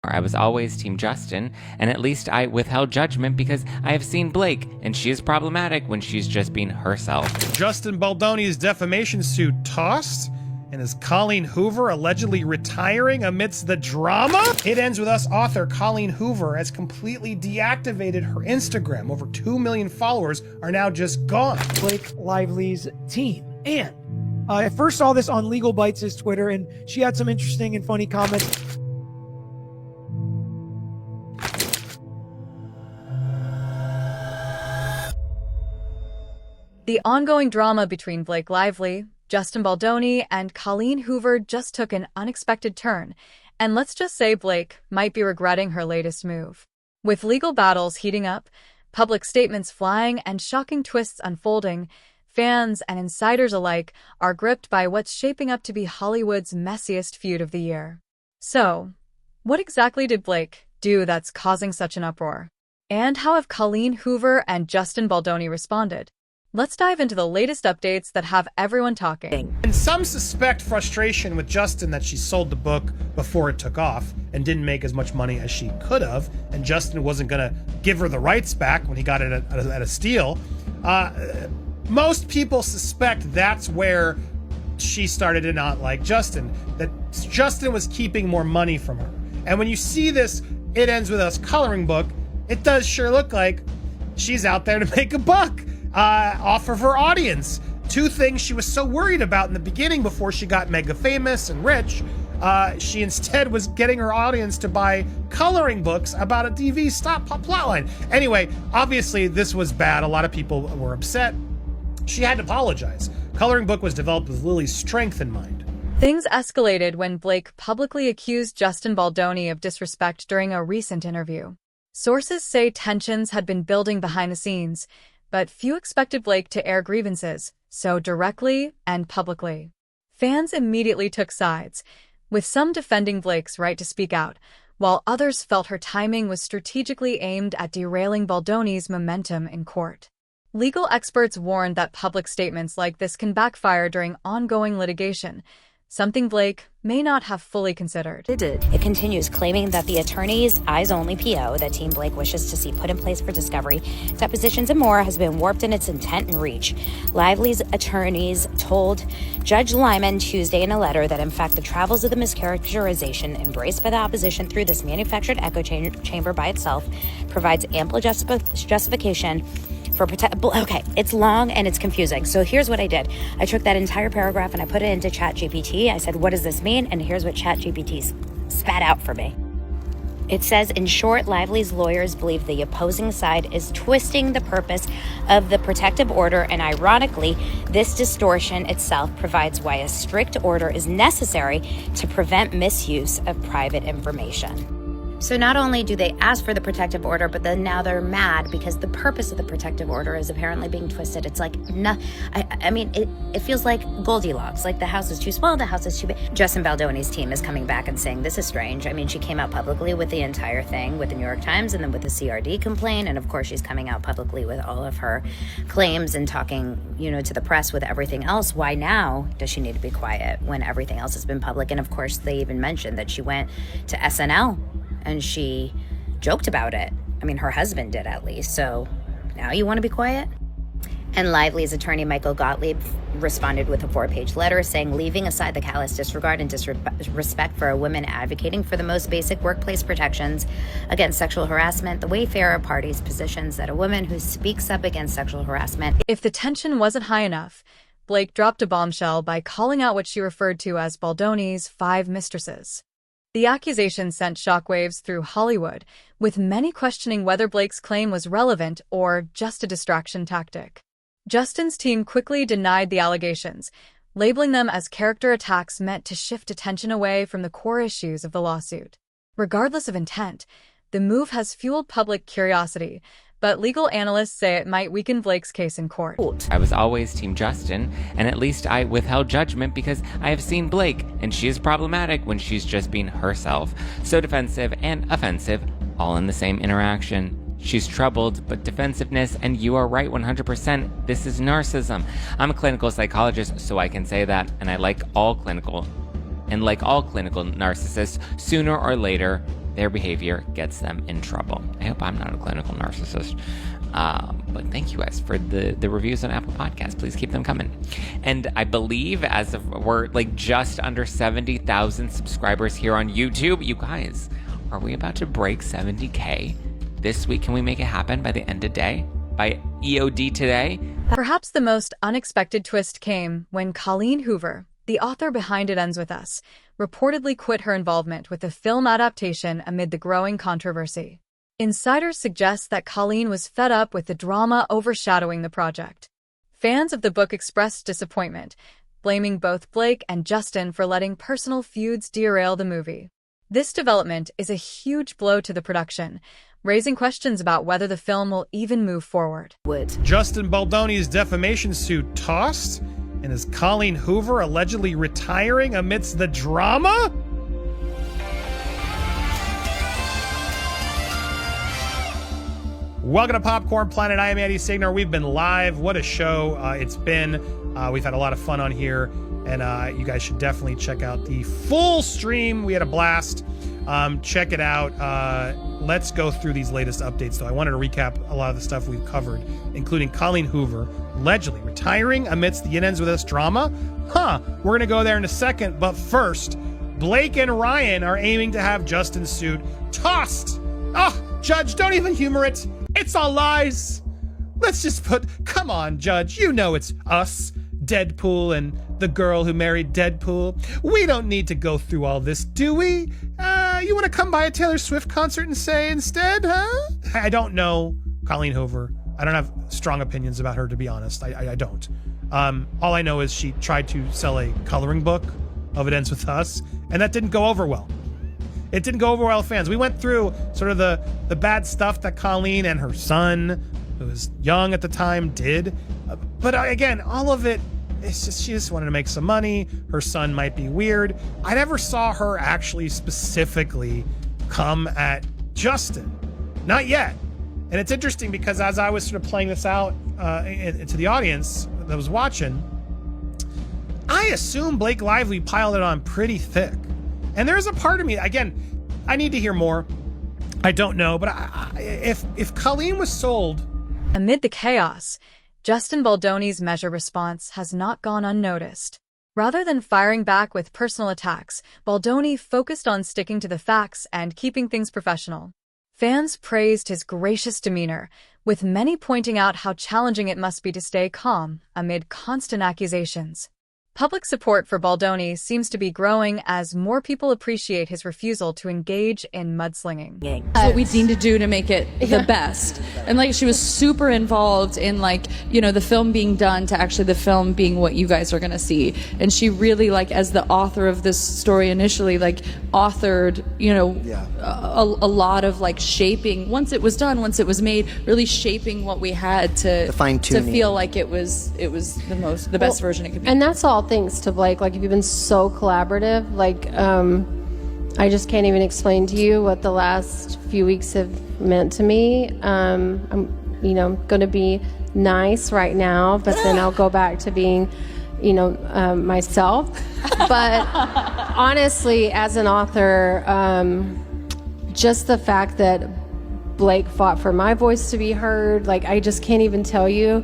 I was always Team Justin, and at least I withheld judgment because I have seen Blake, and she is problematic when she's just being herself. Justin Baldoni's defamation suit tossed, and is Colleen Hoover allegedly retiring amidst the drama? It ends with us author Colleen Hoover has completely deactivated her Instagram. Over 2 million followers are now just gone. Blake Lively's team. And I first saw this on Legal Bites' Twitter, and she had some interesting and funny comments. The ongoing drama between Blake Lively, Justin Baldoni, and Colleen Hoover just took an unexpected turn, and let's just say Blake might be regretting her latest move. With legal battles heating up, public statements flying, and shocking twists unfolding, fans and insiders alike are gripped by what's shaping up to be Hollywood's messiest feud of the year. So, what exactly did Blake do that's causing such an uproar? And how have Colleen Hoover and Justin Baldoni responded? Let's dive into the latest updates that have everyone talking. And some suspect frustration with Justin that she sold the book before it took off and didn't make as much money as she could have, and Justin wasn't going to give her the rights back when he got it at a steal. Most people suspect that's where she started to not like Justin, that Justin was keeping more money from her. And when you see this It Ends With Us coloring book, it does sure look like she's out there to make a buck off of her audience. Two things she was so worried about in the beginning before she got mega famous and rich. She instead was getting her audience to buy coloring books about a TV plotline. Anyway, obviously this was bad. A lot of people were upset. She had to apologize. Coloring book was developed with Lily's strength in mind. Things escalated when Blake publicly accused Justin Baldoni of disrespect during a recent interview. Sources say tensions had been building behind the scenes, but few expected Blake to air grievances so directly and publicly. Fans immediately took sides, with some defending Blake's right to speak out, while others felt her timing was strategically aimed at derailing Baldoni's momentum in court. Legal experts warned that public statements like this can backfire during ongoing litigation, something Blake may not have fully considered. It continues, claiming that the attorney's eyes-only PO that Team Blake wishes to see put in place for discovery, depositions, and more has been warped in its intent and reach. Lively's attorneys told Judge Lyman Tuesday in a letter that, in fact, the travels of the mischaracterization embraced by the opposition through this manufactured echo chamber by itself provides ample justification for okay, it's long and it's confusing. So here's what I did. I took that entire paragraph and I put it into ChatGPT. I said, what does this mean? And here's what ChatGPT spat out for me. It says, in short, Lively's lawyers believe the opposing side is twisting the purpose of the protective order, and ironically, this distortion itself provides why a strict order is necessary to prevent misuse of private information. So not only do they ask for the protective order, but then now they're mad because the purpose of the protective order is apparently being twisted. It's like, no, I mean, it feels like Goldilocks, like the house is too small, the house is too big. Justin Baldoni's team is coming back and saying, this is strange. I mean, she came out publicly with the entire thing with the New York Times and then with the CRD complaint. And of course, she's coming out publicly with all of her claims and talking, to the press with everything else. Why now does she need to be quiet when everything else has been public? And of course, they even mentioned that she went to SNL and she joked about it. I mean, her husband did at least. So now you want to be quiet? And Lively's attorney, Michael Gottlieb, responded with a 4-page letter saying, leaving aside the callous disregard and disrespect for a woman advocating for the most basic workplace protections against sexual harassment, the Wayfarer party's positions that a woman who speaks up against sexual harassment. If the tension wasn't high enough, Blake dropped a bombshell by calling out what she referred to as Baldoni's 5 mistresses. The accusation sent shockwaves through Hollywood, with many questioning whether Blake's claim was relevant or just a distraction tactic. Justin's team quickly denied the allegations, labeling them as character attacks meant to shift attention away from the core issues of the lawsuit. Regardless of intent, the move has fueled public curiosity, but legal analysts say it might weaken Blake's case in court. I was always Team Justin, and at least I withheld judgment because I have seen Blake, and she is problematic when she's just being herself, so defensive and offensive, all in the same interaction. She's troubled, but defensiveness, and you are right 100%, this is narcissism. I'm a clinical psychologist, so I can say that, and like all clinical narcissists, sooner or later, their behavior gets them in trouble. I hope I'm not a clinical narcissist. But thank you guys for the reviews on Apple Podcasts. Please keep them coming. And I believe as of we're like just under 70,000 subscribers here on YouTube. You guys, are we about to break 70K this week? Can we make it happen by the end of day? By EOD today? Perhaps the most unexpected twist came when Colleen Hoover, the author behind It Ends With Us, reportedly quit her involvement with the film adaptation amid the growing controversy. Insiders suggest that Colleen was fed up with the drama overshadowing the project. Fans of the book expressed disappointment, blaming both Blake and Justin for letting personal feuds derail the movie. This development is a huge blow to the production, raising questions about whether the film will even move forward. Justin Baldoni's defamation suit tossed? And is Colleen Hoover allegedly retiring amidst the drama? Welcome to Popcorn Planet. I am Andy Signar. We've been live. What a show it's been. We've had a lot of fun on here, and you guys should definitely check out the full stream. We had a blast. Check it out. Let's go through these latest updates, though. I wanted to recap a lot of the stuff we've covered, including Colleen Hoover allegedly retiring amidst the It Ends With Us drama. We're going to go there in a second, but first, Blake and Ryan are aiming to have Justin's suit tossed. Judge, don't even humor it. It's all lies. Let's just come on, Judge. You know it's us, Deadpool, and the girl who married Deadpool. We don't need to go through all this, do we? You want to come by a Taylor Swift concert and say instead, huh? I don't know Colleen Hoover. I don't have strong opinions about her, to be honest. I don't. All I know is she tried to sell a coloring book of It Ends With Us, and that didn't go over well. It didn't go over well with fans. We went through sort of the bad stuff that Colleen and her son, who was young at the time, did. But again, all of it, it's just she just wanted to make some money. Her son might be weird. I never saw her actually specifically come at Justin. Not yet. And it's interesting because as I was sort of playing this out to the audience that was watching, I assume Blake Lively piled it on pretty thick. And there's a part of me, again, I need to hear more. I don't know, but if Colleen was sold... Amid the chaos, Justin Baldoni's measured response has not gone unnoticed. Rather than firing back with personal attacks, Baldoni focused on sticking to the facts and keeping things professional. Fans praised his gracious demeanor, with many pointing out how challenging it must be to stay calm amid constant accusations. Public support for Baldoni seems to be growing as more people appreciate his refusal to engage in mudslinging. What we need to do to make it the best. And like she was super involved in the film being done to actually the film being what you guys are going to see. And she really as the author of this story initially authored, a lot of shaping once it was done, once it was made, really shaping what we had to feel like it was the best version it could be. And that's all thanks to Blake. You've been so collaborative. I just can't even explain to you what the last few weeks have meant to me. I'm going to be nice right now, but then I'll go back to being, myself. But honestly, as an author, just the fact that Blake fought for my voice to be heard, I just can't even tell you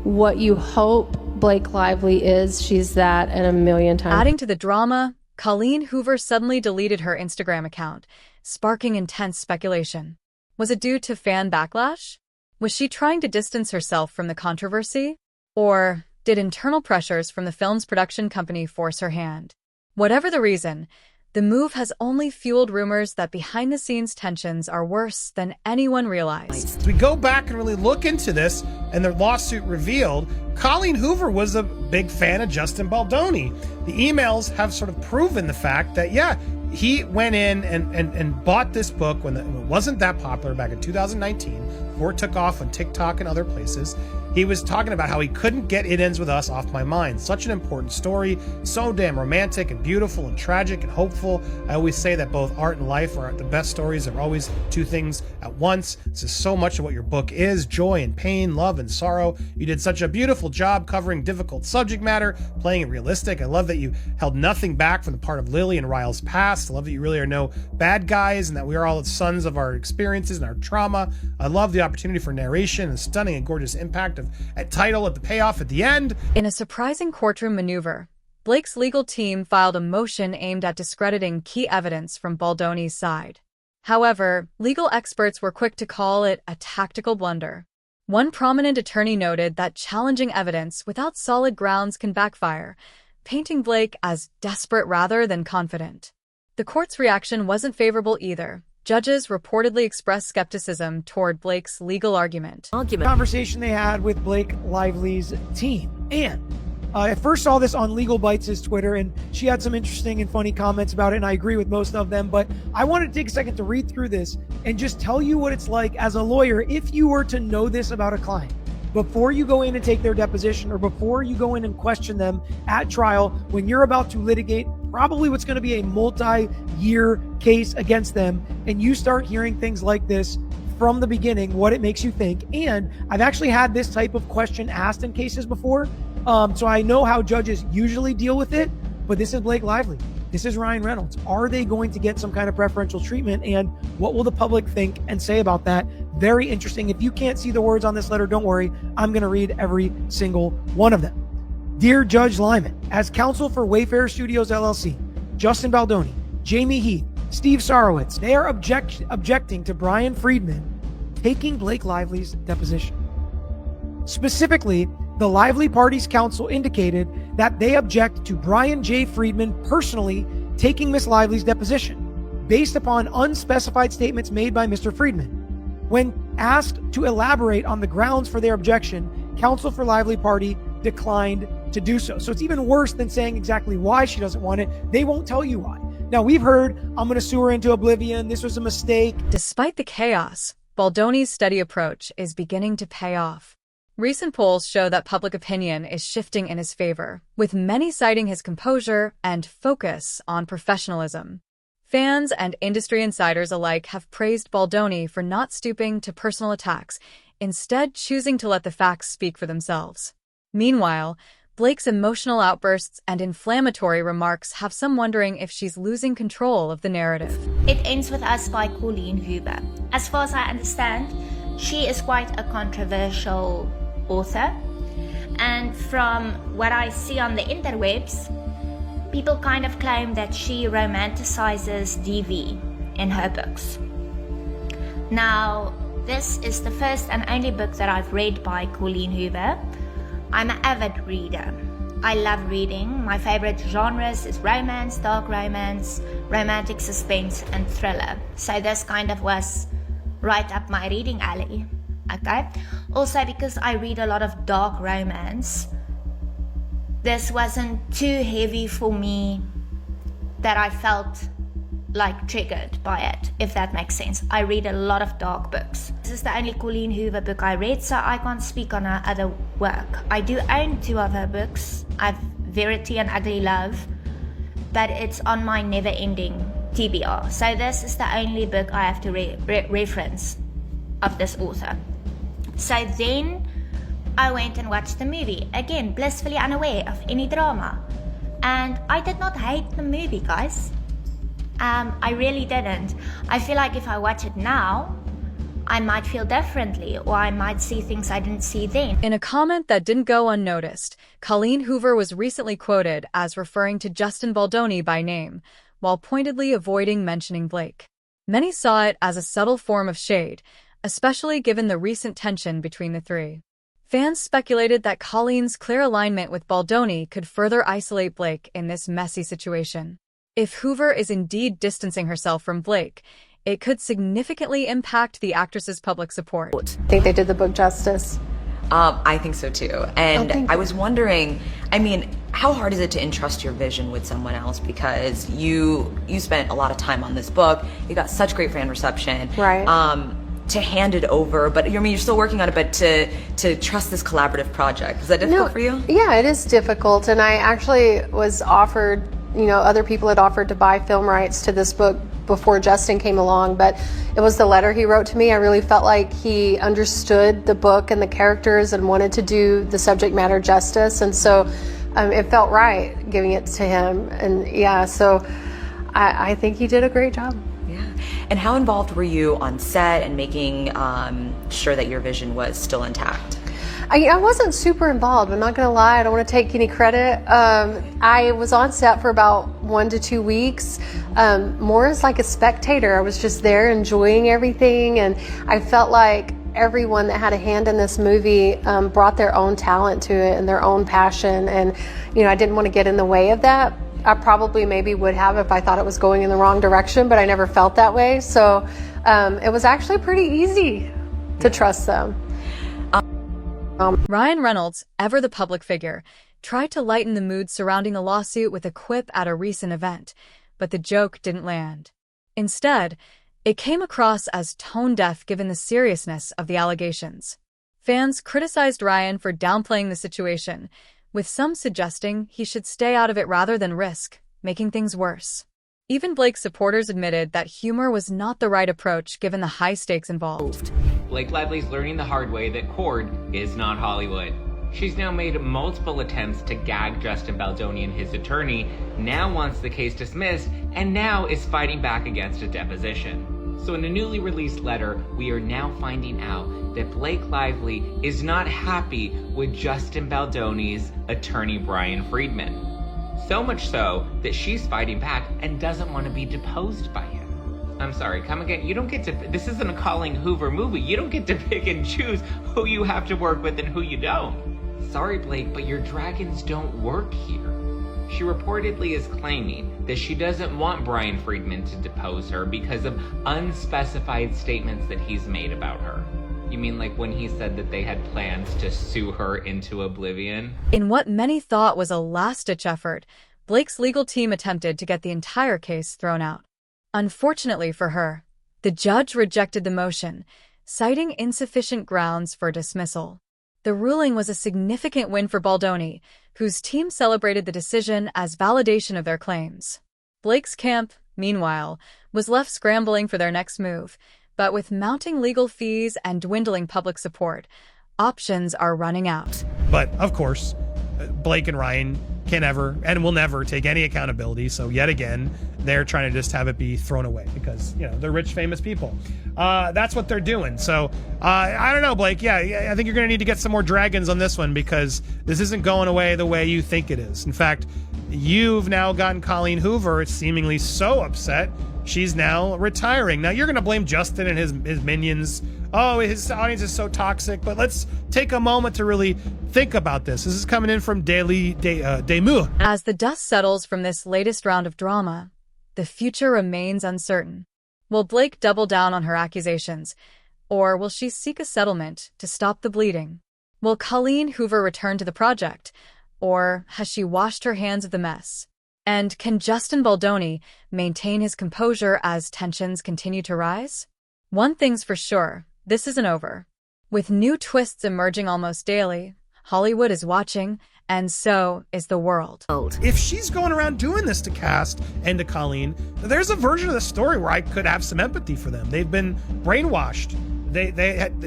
what you hope Blake Lively is. She's that and a million times. Adding to the drama, Colleen Hoover suddenly deleted her Instagram account, sparking intense speculation. Was it due to fan backlash? Was she trying to distance herself from the controversy? Or did internal pressures from the film's production company force her hand? Whatever the reason, the move has only fueled rumors that behind-the-scenes tensions are worse than anyone realized. As we go back and really look into this, and the lawsuit revealed, Colleen Hoover was a big fan of Justin Baldoni. The emails have sort of proven the fact that, he went in and bought this book when it wasn't that popular back in 2019. before it took off on TikTok and other places. He was talking about how he couldn't get It Ends With Us off my mind. Such an important story, so damn romantic and beautiful and tragic and hopeful. I always say that both art and life are the best stories. Are always two things at once. This is so much of what your book is: joy and pain, love and sorrow. You did such a beautiful job covering difficult subject matter, playing it realistic. I love that you held nothing back from the part of Lily and Ryle's past. I love that you really are no bad guys and that we are all sons of our experiences and our trauma. I love the opportunity for narration and stunning and gorgeous impact of a title at the payoff at the end. In a surprising courtroom maneuver, Blake's legal team filed a motion aimed at discrediting key evidence from Baldoni's side. However, legal experts were quick to call it a tactical blunder. One prominent attorney noted that challenging evidence without solid grounds can backfire, painting Blake as desperate rather than confident. The court's reaction wasn't favorable either. Judges reportedly expressed skepticism toward Blake's legal argument. Conversation they had with Blake Lively's team. And I first saw this on Legal Bites' Twitter, and she had some interesting and funny comments about it, and I agree with most of them, but I wanted to take a second to read through this and just tell you what it's like as a lawyer if you were to know this about a client. Before you go in and take their deposition, or before you go in and question them at trial, when you're about to litigate probably what's going to be a multi-year case against them, and you start hearing things like this from the beginning, what it makes you think. And I've actually had this type of question asked in cases before, so I know how judges usually deal with it, but this is Blake Lively. This is Ryan Reynolds. Are they going to get some kind of preferential treatment? And what will the public think and say about that? Very interesting. If you can't see the words on this letter, don't worry. I'm going to read every single one of them. Dear Judge Lyman, as counsel for Wayfarer Studios LLC, Justin Baldoni, Jamie Heath, Steve Sarowitz, they are objecting to Brian Friedman taking Blake Lively's deposition. Specifically, the Lively Party's counsel indicated that they object to Brian J. Friedman personally taking Miss Lively's deposition, based upon unspecified statements made by Mr. Friedman. When asked to elaborate on the grounds for their objection, counsel for Lively Party declined to do so. So it's even worse than saying exactly why she doesn't want it. They won't tell you why. Now, we've heard, I'm going to sue her into oblivion, this was a mistake. Despite the chaos, Baldoni's steady approach is beginning to pay off. Recent polls show that public opinion is shifting in his favor, with many citing his composure and focus on professionalism. Fans and industry insiders alike have praised Baldoni for not stooping to personal attacks, instead choosing to let the facts speak for themselves. Meanwhile, Blake's emotional outbursts and inflammatory remarks have some wondering if she's losing control of the narrative. It Ends With Us by Colleen Hoover. As far as I understand, she is quite a controversial author, and from what I see on the interwebs, people kind of claim that she romanticizes DV in her books. Now, this is the first and only book that I've read by Colleen Hoover. I'm an avid reader. I love reading. My favorite genres is romance, dark romance, romantic suspense, and thriller. So this kind of was right up my reading alley. Okay. Also, because I read a lot of dark romance, this wasn't too heavy for me that I felt like triggered by it, if that makes sense. I read a lot of dark books. This is the only Colleen Hoover book I read, so I can't speak on her other work. I do own 2 of her books. I've Verity and Ugly Love, but it's on my never-ending TBR. So this is the only book I have to reference of this author. So then I went and watched the movie, again blissfully unaware of any drama, and I did not hate the movie, guys. I really didn't. I feel like if I watch it now, I might feel differently, or I might see things I didn't see then. In a comment that didn't go unnoticed, Colleen Hoover was recently quoted as referring to Justin Baldoni by name, while pointedly avoiding mentioning Blake. Many saw it as a subtle form of shade, especially given the recent tension between the three. Fans speculated that Colleen's clear alignment with Baldoni could further isolate Blake in this messy situation. If Hoover is indeed distancing herself from Blake, it could significantly impact the actress's public support. I think they did the book justice. I think so too. And I was wondering, I mean, how hard is it to entrust your vision with someone else? Because you spent a lot of time on this book. You got such great fan reception. Right. to hand it over, but I mean, you're still working on it, but to trust this collaborative project? Is that difficult for you? Yeah, it is difficult. And I actually was offered, other people had offered to buy film rights to this book before Justin came along, but it was the letter he wrote to me. I really felt like he understood the book and the characters and wanted to do the subject matter justice. And so it felt right giving it to him. And yeah, so I think he did a great job. Yeah. And how involved were you on set and making sure that your vision was still intact? I wasn't super involved. I'm not going to lie. I don't want to take any credit. I was on set for about 1 to 2 weeks, more as like a spectator. I was just there enjoying everything. And I felt like everyone that had a hand in this movie brought their own talent to it and their own passion. And, I didn't want to get in the way of that. I probably maybe would have if I thought it was going in the wrong direction, but I never felt that way. So it was actually pretty easy to trust them. Ryan Reynolds, ever the public figure, tried to lighten the mood surrounding the lawsuit with a quip at a recent event, but the joke didn't land. Instead, it came across as tone-deaf given the seriousness of the allegations. Fans criticized Ryan for downplaying the situation, with some suggesting he should stay out of it rather than risk making things worse. Even Blake's supporters admitted that humor was not the right approach given the high stakes involved. Blake Lively's learning the hard way that court is not Hollywood. She's now made multiple attempts to gag Justin Baldoni and his attorney, now wants the case dismissed, and now is fighting back against a deposition. So in a newly released letter, we are now finding out that Blake Lively is not happy with Justin Baldoni's attorney Brian Friedman. So much so that she's fighting back and doesn't want to be deposed by him. I'm sorry, come again. You don't get to, this isn't a Colleen Hoover movie. You don't get to pick and choose who you have to work with and who you don't. Sorry, Blake, but your dragons don't work here. She reportedly is claiming that she doesn't want Brian Friedman to depose her because of unspecified statements that he's made about her. You mean like when he said that they had plans to sue her into oblivion? In what many thought was a last-ditch effort, Blake's legal team attempted to get the entire case thrown out. Unfortunately for her, the judge rejected the motion, citing insufficient grounds for dismissal. The ruling was a significant win for Baldoni, whose team celebrated the decision as validation of their claims. Blake's camp, meanwhile, was left scrambling for their next move, but with mounting legal fees and dwindling public support, options are running out. But, of course, Blake and Ryan can never and will never take any accountability. So yet again, they're trying to just have it be thrown away because, they're rich, famous people. That's what they're doing. So I don't know, Blake. Yeah, I think you're going to need to get some more dragons on this one because this isn't going away the way you think it is. In fact, you've now gotten Colleen Hoover seemingly so upset she's now retiring. Now you're going to blame Justin and his minions. Oh, his audience is so toxic. But let's take a moment to really think about this. This is coming in from Demu. As the dust settles from this latest round of drama, the future remains uncertain. Will Blake double down on her accusations, or will she seek a settlement to stop the bleeding? Will Colleen Hoover return to the project, or has she washed her hands of the mess? And can Justin Baldoni maintain his composure as tensions continue to rise? One thing's for sure, this isn't over. With new twists emerging almost daily, Hollywood is watching, and so is the world. If she's going around doing this to Cast and to Colleen, there's a version of the story where I could have some empathy for them. They've been brainwashed.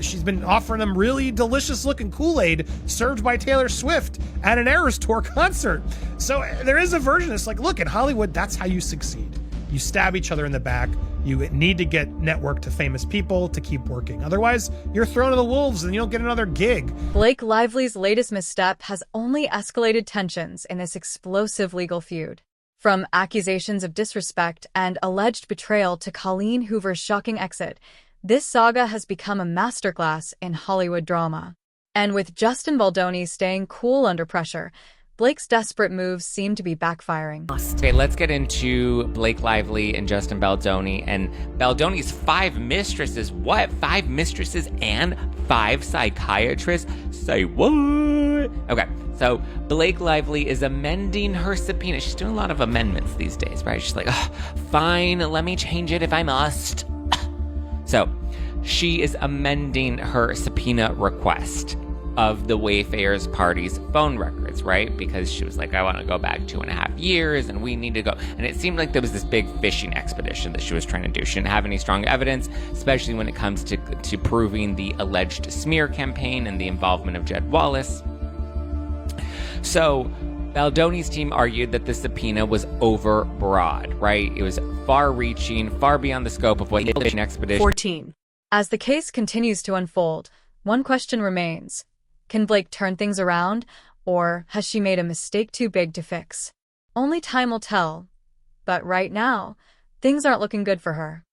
She's been offering them really delicious looking Kool-Aid served by Taylor Swift at an Eras Tour concert. So there is a version that's like, look, in Hollywood, that's how you succeed. You stab each other in the back. You need to get networked to famous people to keep working. Otherwise, you're thrown to the wolves and you don't get another gig. Blake Lively's latest misstep has only escalated tensions in this explosive legal feud. From accusations of disrespect and alleged betrayal to Colleen Hoover's shocking exit, this saga has become a masterclass in Hollywood drama. And with Justin Baldoni staying cool under pressure, Blake's desperate moves seem to be backfiring. Okay, let's get into Blake Lively and Justin Baldoni and Baldoni's 5 mistresses. What? 5 mistresses and 5 psychiatrists? Say what? Okay, so Blake Lively is amending her subpoena. She's doing a lot of amendments these days, right? She's like, fine, let me change it if I must. So, she is amending her subpoena request of the Wayfarers party's phone records, right? Because she was like, I want to go back 2.5 years and we need to go. And it seemed like there was this big fishing expedition that she was trying to do. She didn't have any strong evidence, especially when it comes to proving the alleged smear campaign and the involvement of Jed Wallace. So Baldoni's team argued that the subpoena was overbroad, right? It was far-reaching, far beyond the scope of what the fishing expedition. 14. As the case continues to unfold, one question remains. Can Blake turn things around, or has she made a mistake too big to fix? Only time will tell. But right now, things aren't looking good for her.